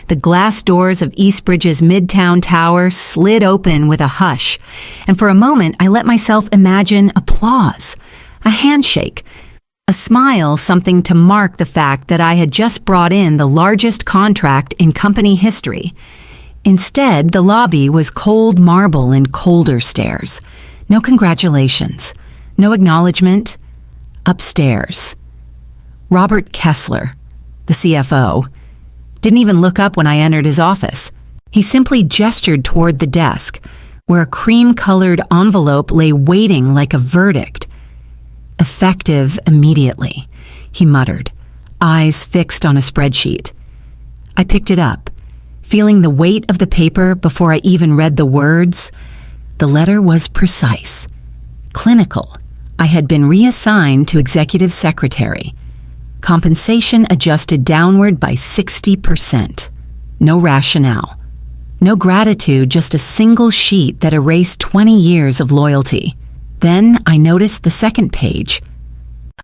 The glass doors of Eastbridge's Midtown Tower slid open with a hush, and for a moment I let myself imagine applause, a handshake, a smile, something to mark the fact that I had just brought in the largest contract in company history. Instead, the lobby was cold marble and colder stairs. No congratulations, no acknowledgement. Upstairs. Robert Kessler, the CFO, didn't even look up when I entered his office. He simply gestured toward the desk, where a cream-colored envelope lay waiting like a verdict. Effective immediately, he muttered, eyes fixed on a spreadsheet. I picked it up, feeling the weight of the paper before I even read the words. The letter was precise, clinical. I had been reassigned to executive secretary. Compensation adjusted downward by 60%. No rationale. No gratitude, just a single sheet that erased 20 years of loyalty. Then I noticed the second page.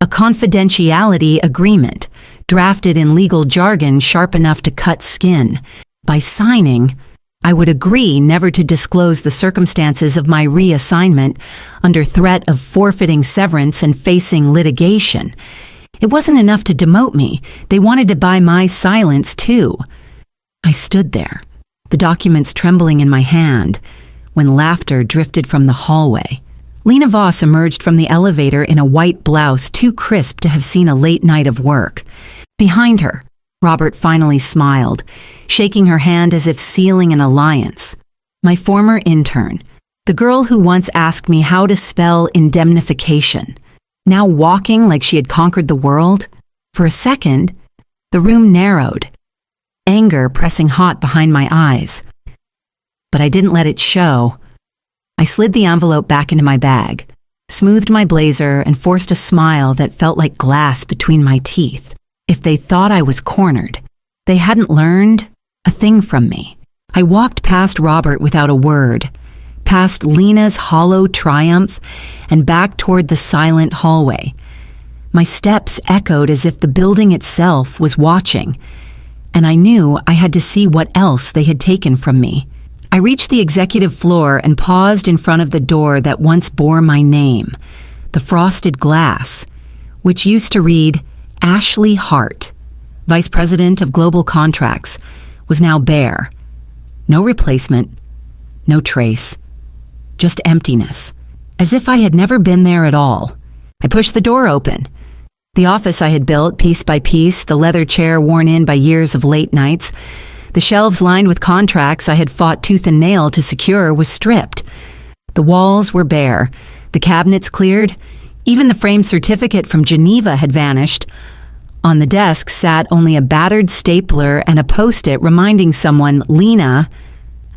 A confidentiality agreement, drafted in legal jargon sharp enough to cut skin. By signing, I would agree never to disclose the circumstances of my reassignment under threat of forfeiting severance and facing litigation. It wasn't enough to demote me. They wanted to buy my silence, too. I stood there, the documents trembling in my hand, when laughter drifted from the hallway. Lena Voss emerged from the elevator in a white blouse too crisp to have seen a late night of work. Behind her, Robert finally smiled, shaking her hand as if sealing an alliance. My former intern, the girl who once asked me how to spell indemnification, now walking like she had conquered the world. For a second, the room narrowed, anger pressing hot behind my eyes. But I didn't let it show. I slid the envelope back into my bag, smoothed my blazer, and forced a smile that felt like glass between my teeth. If they thought I was cornered, they hadn't learned a thing from me. I walked past Robert without a word, past Lena's hollow triumph, and back toward the silent hallway. My steps echoed as if the building itself was watching, and I knew I had to see what else they had taken from me. I reached the executive floor and paused in front of the door that once bore my name, the frosted glass, which used to read Ashley Hart, Vice President of Global Contracts, was now bare. No replacement, no trace, just emptiness, as if I had never been there at all. I pushed the door open. The office I had built, piece by piece, the leather chair worn in by years of late nights, the shelves lined with contracts I had fought tooth and nail to secure, was stripped. The walls were bare, the cabinets cleared, even the framed certificate from Geneva had vanished. On the desk sat only a battered stapler and a post-it reminding someone, Lena,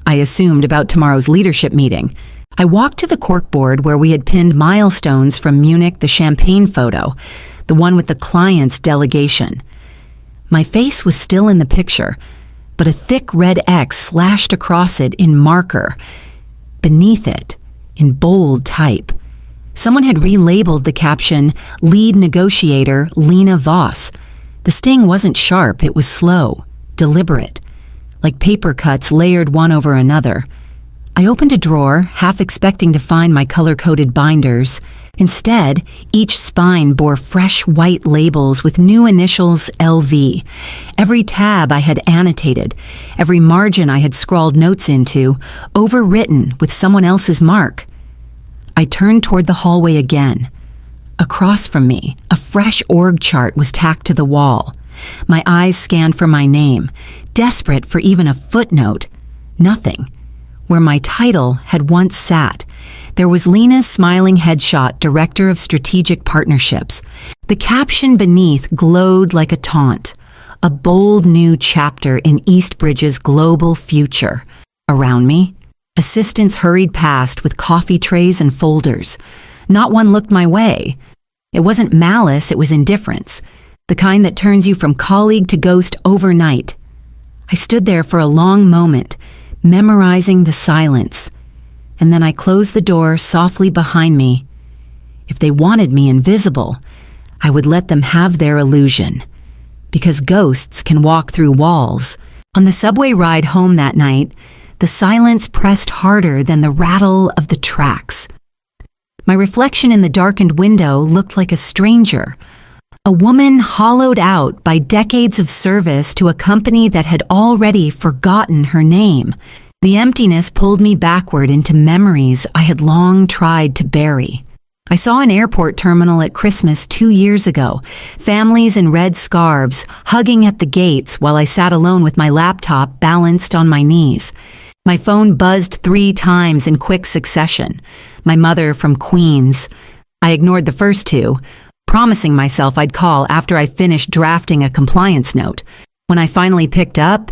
I assumed, about tomorrow's leadership meeting. I walked to the corkboard where we had pinned milestones from Munich, the champagne photo, the one with the client's delegation. My face was still in the picture, but a thick red X slashed across it in marker. Beneath it, in bold type, someone had relabeled the caption, Lead Negotiator Lena Voss. The sting wasn't sharp, it was slow, deliberate, like paper cuts layered one over another. I opened a drawer, half expecting to find my color-coded binders. Instead, each spine bore fresh white labels with new initials LV. Every tab I had annotated, every margin I had scrawled notes into, overwritten with someone else's mark. I turned toward the hallway again. Across from me, a fresh org chart was tacked to the wall. My eyes scanned for my name, desperate for even a footnote. Nothing. Where my title had once sat, there was Lena's smiling headshot, Director of Strategic Partnerships. The caption beneath glowed like a taunt, a bold new chapter in Eastbridge's global future. Around me, assistants hurried past with coffee trays and folders. Not one looked my way. It wasn't malice, it was indifference, the kind that turns you from colleague to ghost overnight. I stood there for a long moment, memorizing the silence, and then I closed the door softly behind me. If they wanted me invisible, I would let them have their illusion, because ghosts can walk through walls, On the subway ride home that night, the silence pressed harder than the rattle of the tracks. My reflection in the darkened window looked like a stranger, a woman hollowed out by decades of service to a company that had already forgotten her name. The emptiness pulled me backward into memories I had long tried to bury. I saw an airport terminal at Christmas 2 years ago, families in red scarves hugging at the gates while I sat alone with my laptop balanced on my knees. My phone buzzed 3 times in quick succession. My mother from Queens. I ignored the first 2, promising myself I'd call after I finished drafting a compliance note. When I finally picked up,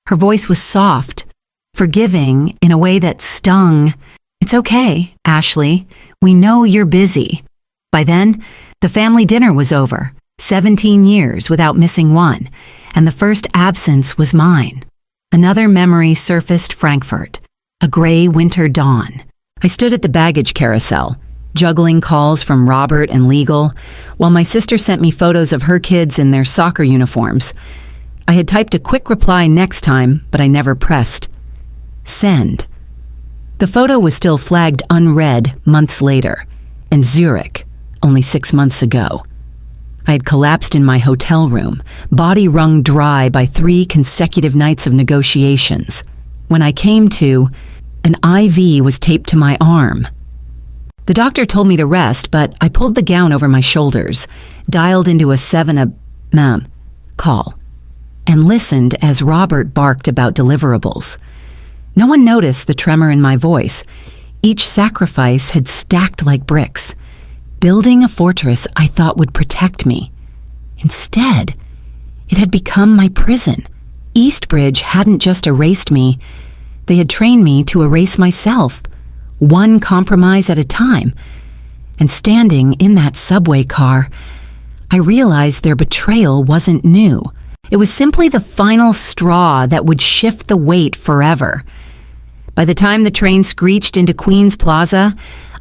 her voice was soft, forgiving in a way that stung. "It's okay, Ashley. We know you're busy." By then, the family dinner was over, 17 years without missing one, and the first absence was mine. Another memory surfaced: Frankfurt, a gray winter dawn. I stood at the baggage carousel, juggling calls from Robert and legal, while my sister sent me photos of her kids in their soccer uniforms. I had typed a quick reply next time, but I never pressed send. The photo was still flagged unread months later, in Zurich, only 6 months ago. I had collapsed in my hotel room, body wrung dry by 3 consecutive nights of negotiations. When I came to, an IV was taped to my arm. The doctor told me to rest, but I pulled the gown over my shoulders, dialed into a 7am call, and listened as Robert barked about deliverables. No one noticed the tremor in my voice. Each sacrifice had stacked like bricks, building a fortress I thought would protect me. Instead, it had become my prison. Eastbridge hadn't just erased me, they had trained me to erase myself, one compromise at a time. And standing in that subway car, I realized their betrayal wasn't new. It was simply the final straw that would shift the weight forever. By the time the train screeched into Queens Plaza,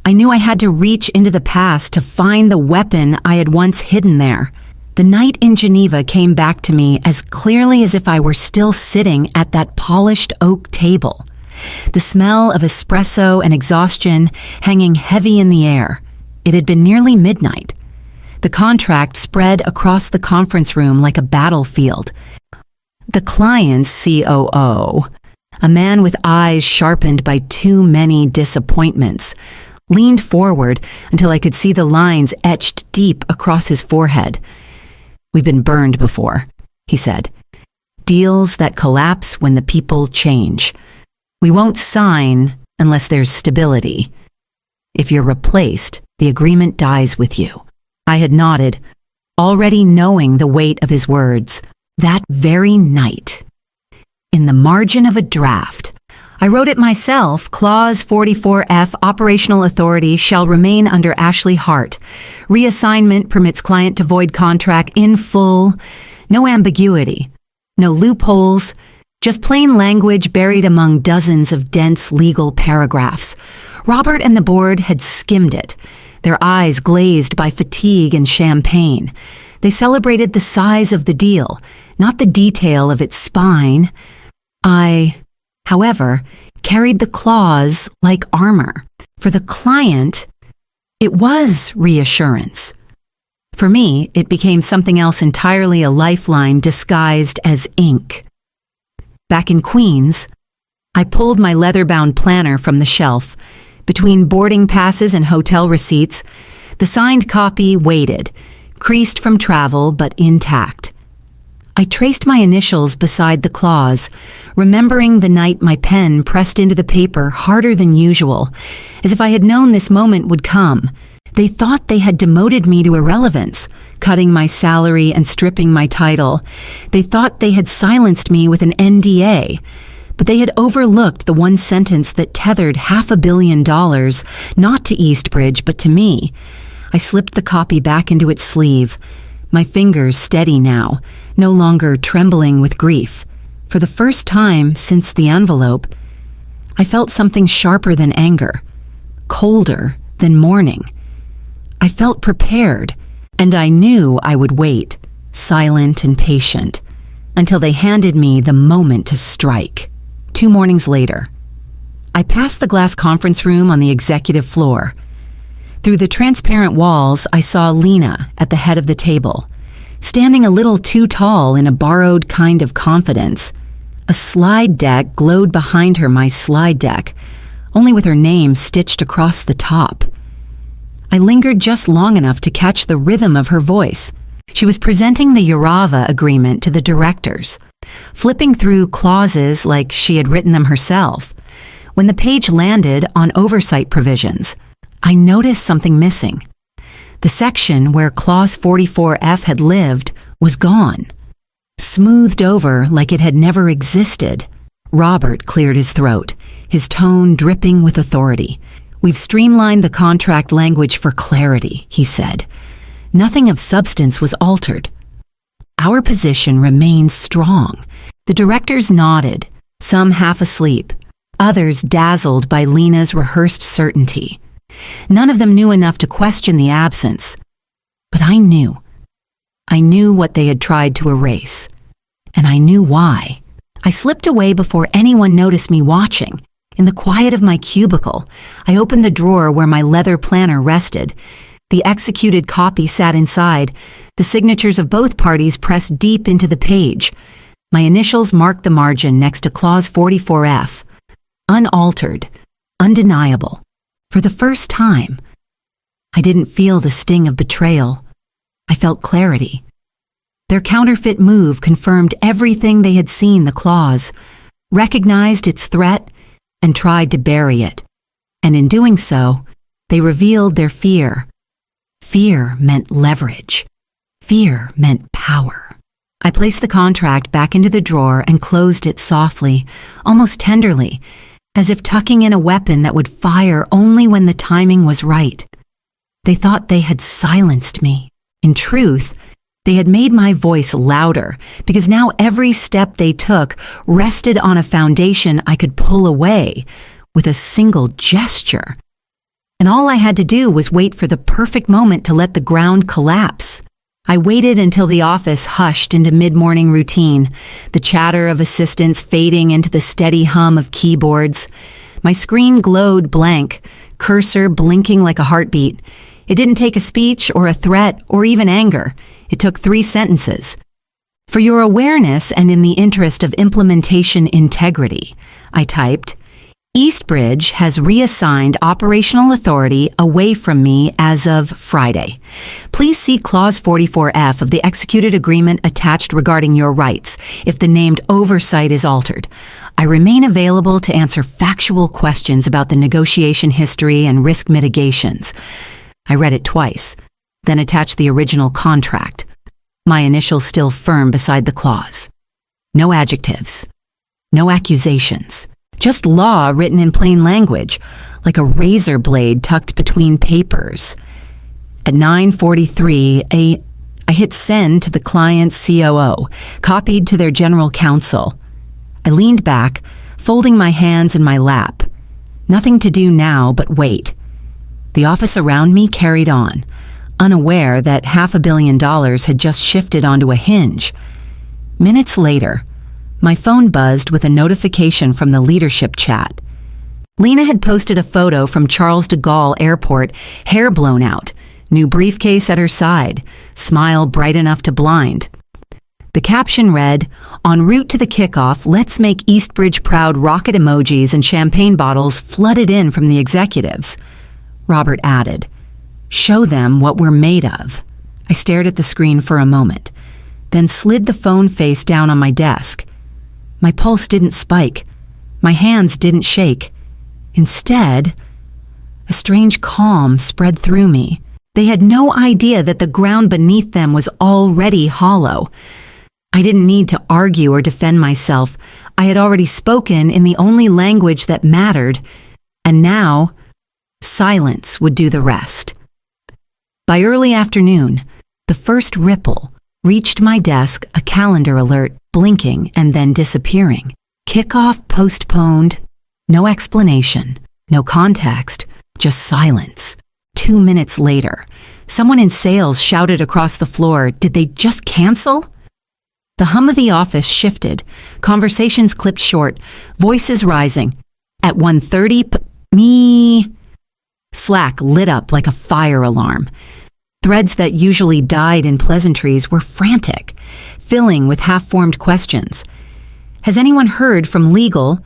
I knew I had to reach into the past to find the weapon I had once hidden there. The night in Geneva came back to me as clearly as if I were still sitting at that polished oak table. The smell of espresso and exhaustion hanging heavy in the air. It had been nearly midnight. The contract spread across the conference room like a battlefield. The client's COO, a man with eyes sharpened by too many disappointments, leaned forward until I could see the lines etched deep across his forehead. "We've been burned before," he said. "Deals that collapse when the people change. We won't sign unless there's stability. If you're replaced, the agreement dies with you." I had nodded, already knowing the weight of his words. That very night, in the margin of a draft, I wrote it myself. Clause 44F, operational authority shall remain under Ashley Hart. Reassignment permits client to void contract in full. No ambiguity, no loopholes, just plain language buried among dozens of dense legal paragraphs. Robert and the board had skimmed it, their eyes glazed by fatigue and champagne. They celebrated the size of the deal, not the detail of its spine. I, however, carried the clause like armor. For the client, it was reassurance. For me, it became something else entirely, a lifeline disguised as ink. Back in Queens, I pulled my leather-bound planner from the shelf. Between boarding passes and hotel receipts, the signed copy waited, creased from travel but intact. I traced my initials beside the clause, remembering the night my pen pressed into the paper harder than usual, as if I had known this moment would come. They thought they had demoted me to irrelevance, cutting my salary and stripping my title. They thought they had silenced me with an NDA, but they had overlooked the one sentence that tethered $500 million, not to Eastbridge, but to me. I slipped the copy back into its sleeve, my fingers steady now, no longer trembling with grief. For the first time since the envelope, I felt something sharper than anger, colder than mourning. I felt prepared, and I knew I would wait, silent and patient, until they handed me the moment to strike. 2 mornings later, I passed the glass conference room on the executive floor. Through the transparent walls, I saw Lena at the head of the table, standing a little too tall in a borrowed kind of confidence. A slide deck glowed behind her, my slide deck, only with her name stitched across the top. I lingered just long enough to catch the rhythm of her voice. She was presenting the Urava agreement to the directors, flipping through clauses like she had written them herself. When the page landed on oversight provisions, I noticed something missing. The section where Clause 44F had lived was gone, smoothed over like it had never existed. Robert cleared his throat, his tone dripping with authority. "We've streamlined the contract language for clarity," he said. "Nothing of substance was altered. Our position remains strong." The directors nodded, some half asleep, others dazzled by Lena's rehearsed certainty. None of them knew enough to question the absence. But I knew. I knew what they had tried to erase. And I knew why. I slipped away before anyone noticed me watching. In the quiet of my cubicle, I opened the drawer where my leather planner rested. The executed copy sat inside, the signatures of both parties pressed deep into the page. My initials marked the margin next to Clause 44F. Unaltered, undeniable. For the first time, I didn't feel the sting of betrayal. I felt clarity. Their counterfeit move confirmed everything they had seen the clause, recognized its threat, and tried to bury it. And in doing so, they revealed their fear. Fear meant leverage. Fear meant power. I placed the contract back into the drawer and closed it softly, almost tenderly, as if tucking in a weapon that would fire only when the timing was right. They thought they had silenced me. In truth, they had made my voice louder, because now every step they took rested on a foundation I could pull away with a single gesture. And all I had to do was wait for the perfect moment to let the ground collapse. I waited until the office hushed into mid-morning routine, the chatter of assistants fading into the steady hum of keyboards. My screen glowed blank, cursor blinking like a heartbeat. It didn't take a speech or a threat or even anger. It took 3 sentences. "For your awareness and in the interest of implementation integrity," I typed, "Eastbridge has reassigned operational authority away from me as of Friday. Please see Clause 44F of the executed agreement attached regarding your rights if the named oversight is altered. I remain available to answer factual questions about the negotiation history and risk mitigations." I read it twice, then attached the original contract, my initials still firm beside the clause. No adjectives, no accusations. Just law written in plain language, like a razor blade tucked between papers. At 9:43, I hit send to the client's COO, copied to their general counsel. I leaned back, folding my hands in my lap. Nothing to do now but wait. The office around me carried on, unaware that $500 million had just shifted onto a hinge. Minutes later, my phone buzzed with a notification from the leadership chat. Lena had posted a photo from Charles de Gaulle Airport, hair blown out, new briefcase at her side, smile bright enough to blind. The caption read, "En route to the kickoff, let's make Eastbridge proud." Rocket emojis and champagne bottles flooded in from the executives. Robert added, "Show them what we're made of." I stared at the screen for a moment, then slid the phone face down on my desk. My pulse didn't spike. My hands didn't shake. Instead, a strange calm spread through me. They had no idea that the ground beneath them was already hollow. I didn't need to argue or defend myself. I had already spoken in the only language that mattered, and now silence would do the rest. By early afternoon, the first ripple reached my desk, a calendar alert blinking and then disappearing. Kickoff postponed. No explanation, no context, just silence. 2 minutes later, someone in sales shouted across the floor, "Did they just cancel?" The hum of the office shifted, conversations clipped short, voices rising. At 1:30 me. Slack lit up like a fire alarm. Threads that usually died in pleasantries were frantic, filling with half-formed questions. Has anyone heard from legal?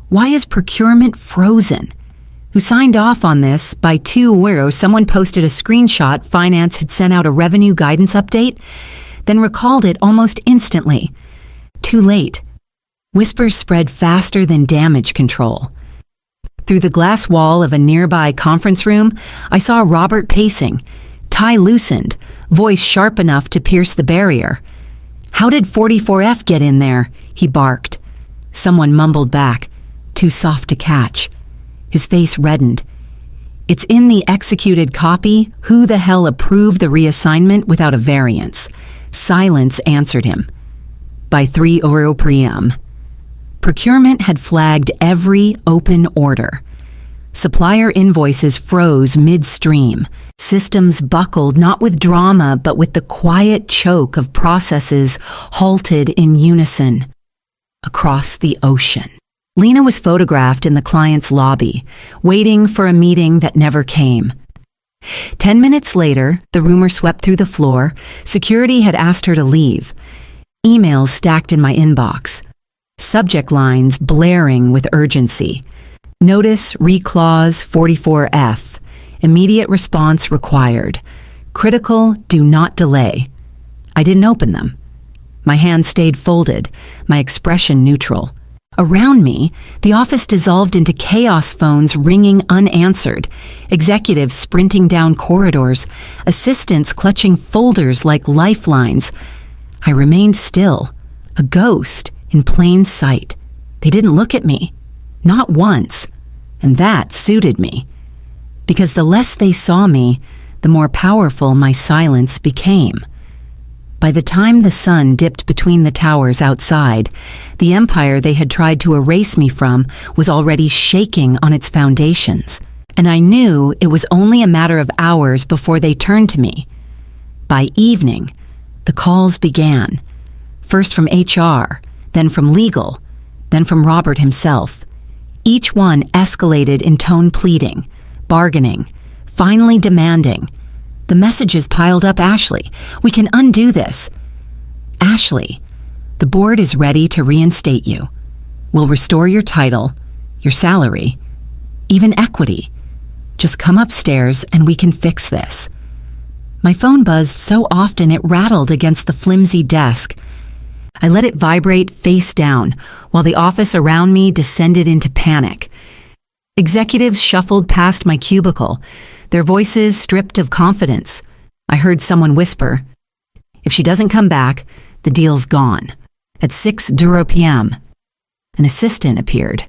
Why is procurement frozen? Who signed off on this? By 2 someone posted a screenshot finance had sent out a revenue guidance update, then recalled it almost instantly. Too late. Whispers spread faster than damage control. Through the glass wall of a nearby conference room, I saw Robert pacing, tie loosened, voice sharp enough to pierce the barrier. How did 44F get in there? He barked. Someone mumbled back, too soft to catch. His face reddened. It's in the executed copy. Who the hell approved the reassignment without a variance? Silence answered him. By 3 p.m. Procurement had flagged every open order. Supplier invoices froze midstream. Systems buckled not with drama, but with the quiet choke of processes halted in unison. Across the ocean. Lena was photographed in the client's lobby, waiting for a meeting that never came. 10 minutes later, the rumor swept through the floor. Security had asked her to leave. Emails stacked in my inbox. Subject lines blaring with urgency. Notice reclause 44F. Immediate response required. Critical, do not delay. I didn't open them. My hands stayed folded, my expression neutral. Around me, the office dissolved into chaos, phones ringing unanswered, executives sprinting down corridors, assistants clutching folders like lifelines. I remained still, a ghost in plain sight. They didn't look at me, not once, and that suited me. Because the less they saw me, the more powerful my silence became. By the time the sun dipped between the towers outside, the empire they had tried to erase me from was already shaking on its foundations, and I knew it was only a matter of hours before they turned to me. By evening, the calls began, first from HR, then from legal, then from Robert himself. Each one escalated in tone pleading, bargaining, finally demanding. The messages piled up. Ashley, we can undo this. Ashley, the board is ready to reinstate you. We'll restore your title, your salary, even equity. Just come upstairs and we can fix this. My phone buzzed so often it rattled against the flimsy desk. I let it vibrate face down while the office around me descended into panic. Executives shuffled past my cubicle, their voices stripped of confidence. I heard someone whisper, if she doesn't come back, the deal's gone. At 6 p.m., an assistant appeared,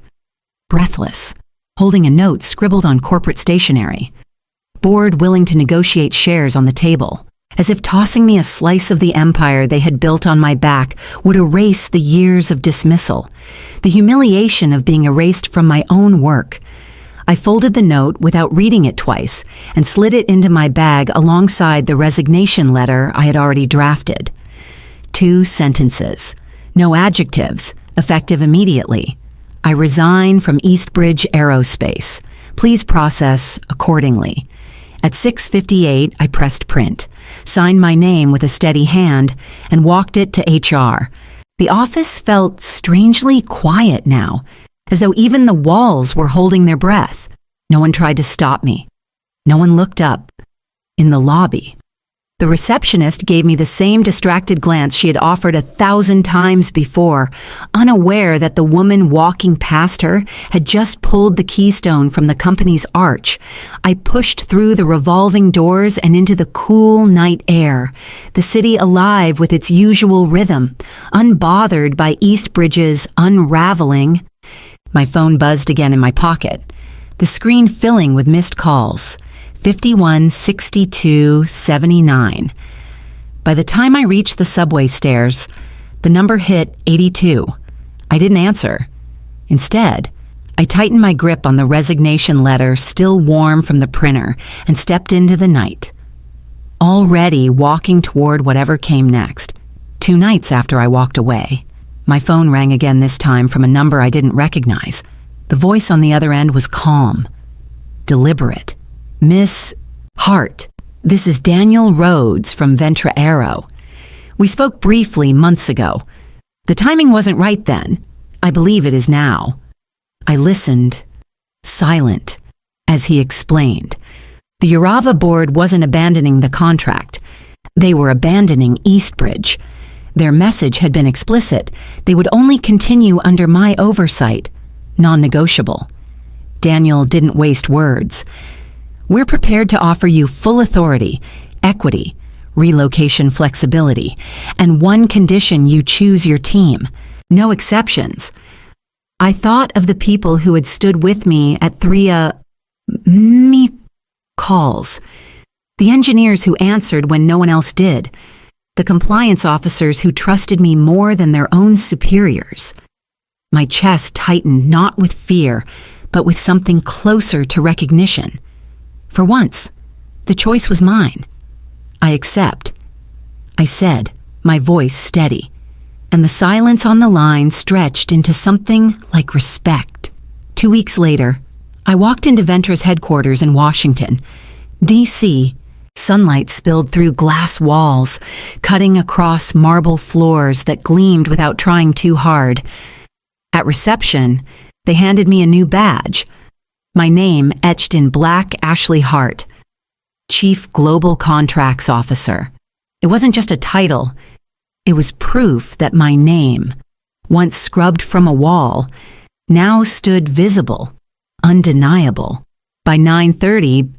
breathless, holding a note scribbled on corporate stationery. Board willing to negotiate shares on the table, as if tossing me a slice of the empire they had built on my back would erase the years of dismissal, the humiliation of being erased from my own work. I folded the note without reading it twice and slid it into my bag alongside the resignation letter I had already drafted. 2 sentences, no adjectives, effective immediately. I resign from Eastbridge Aerospace. Please process accordingly. At 6:58, I pressed print, signed my name with a steady hand, and walked it to HR. The office felt strangely quiet now, as though even the walls were holding their breath. No one tried to stop me. No one looked up. In the lobby, the receptionist gave me the same distracted glance she had offered 1,000 times before, unaware that the woman walking past her had just pulled the keystone from the company's arch. I pushed through the revolving doors and into the cool night air, the city alive with its usual rhythm, unbothered by Eastbridge's unraveling. My phone buzzed again in my pocket, the screen filling with missed calls. 51 62 79. By the time I reached the subway stairs, the number hit 82. I didn't answer. Instead, I tightened my grip on the resignation letter still warm from the printer and stepped into the night, already walking toward whatever came next. 2 nights after I walked away. My phone rang again, this time from a number I didn't recognize. The voice on the other end was calm, deliberate. "Miss Hart, this is Daniel Rhodes from Ventra Aero. We spoke briefly months ago. The timing wasn't right then. I believe it is now." I listened, silent, as he explained. The Urava board wasn't abandoning the contract. They were abandoning Eastbridge. Their message had been explicit. They would only continue under my oversight, non-negotiable. Daniel didn't waste words. "We're prepared to offer you full authority, equity, relocation flexibility, and one condition: you choose your team. No exceptions." I thought of the people who had stood with me at 3 calls. The engineers who answered when no one else did. The compliance officers who trusted me more than their own superiors. My chest tightened, not with fear, but with something closer to recognition. For once, the choice was mine. "I accept," I said, my voice steady, and the silence on the line stretched into something like respect. 2 weeks later, I walked into Ventra's headquarters in Washington, D.C. Sunlight spilled through glass walls, cutting across marble floors that gleamed without trying too hard. At reception, they handed me a new badge, my name etched in black: Ashley Hart, Chief Global Contracts Officer. It wasn't just a title. It was proof that my name, once scrubbed from a wall, now stood visible, undeniable. By 9:30,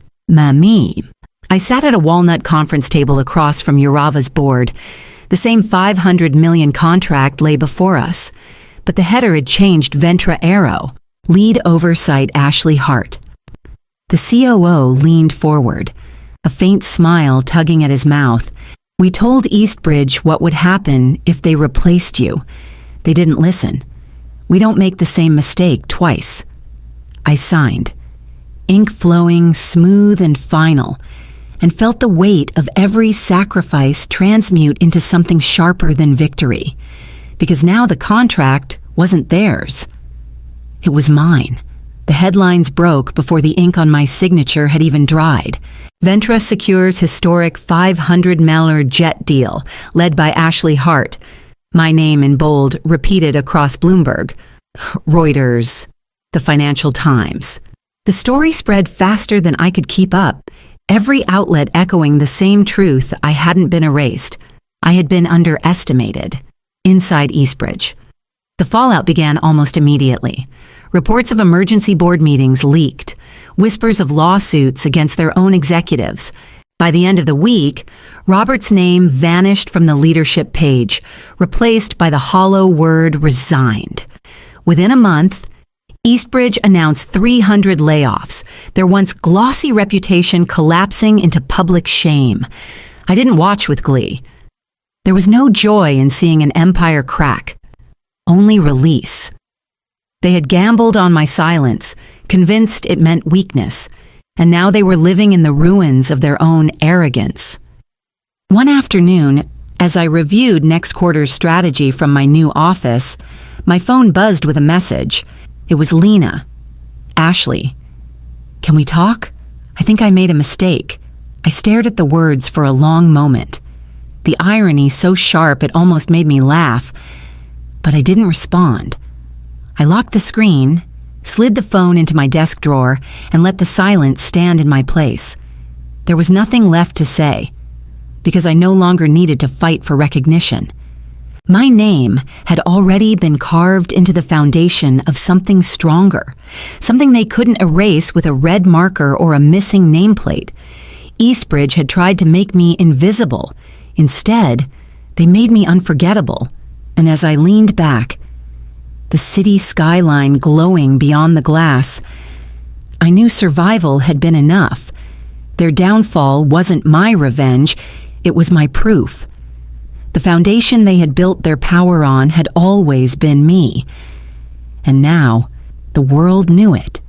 I sat at a walnut conference table across from Urava's board. The same $500 million contract lay before us, but the header had changed: Ventra Aero, Lead Oversight Ashley Hart. The COO leaned forward, a faint smile tugging at his mouth. "We told Eastbridge what would happen if they replaced you. They didn't listen. We don't make the same mistake twice." I signed, ink flowing, smooth and final, and felt the weight of every sacrifice transmute into something sharper than victory, because now the contract wasn't theirs. It was mine. The headlines broke before the ink on my signature had even dried. Ventra secures historic $500 million jet deal, led by Ashley Hart. My name in bold, repeated across Bloomberg, Reuters, the Financial Times. The story spread faster than I could keep up, every outlet echoing the same truth: I hadn't been erased. I had been underestimated. Inside Eastbridge, the fallout began almost immediately. Reports of emergency board meetings leaked, whispers of lawsuits against their own executives. By the end of the week, Robert's name vanished from the leadership page, replaced by the hollow word resigned. Within a month, Eastbridge announced 300 layoffs, their once glossy reputation collapsing into public shame. I didn't watch with glee. There was no joy in seeing an empire crack, only release. They had gambled on my silence, convinced it meant weakness, and now they were living in the ruins of their own arrogance. One afternoon, as I reviewed next quarter's strategy from my new office, my phone buzzed with a message. It was Lena. "Ashley, can we talk? I think I made a mistake." I stared at the words for a long moment, the irony so sharp it almost made me laugh, but I didn't respond. I locked the screen, slid the phone into my desk drawer, and let the silence stand in my place. There was nothing left to say, because I no longer needed to fight for recognition. My name had already been carved into the foundation of something stronger, something they couldn't erase with a red marker or a missing nameplate. Eastbridge had tried to make me invisible. Instead, they made me unforgettable, and as I leaned back, the city skyline glowing beyond the glass, I knew survival had been enough. Their downfall wasn't my revenge, it was my proof. The foundation they had built their power on had always been me. And now, the world knew it.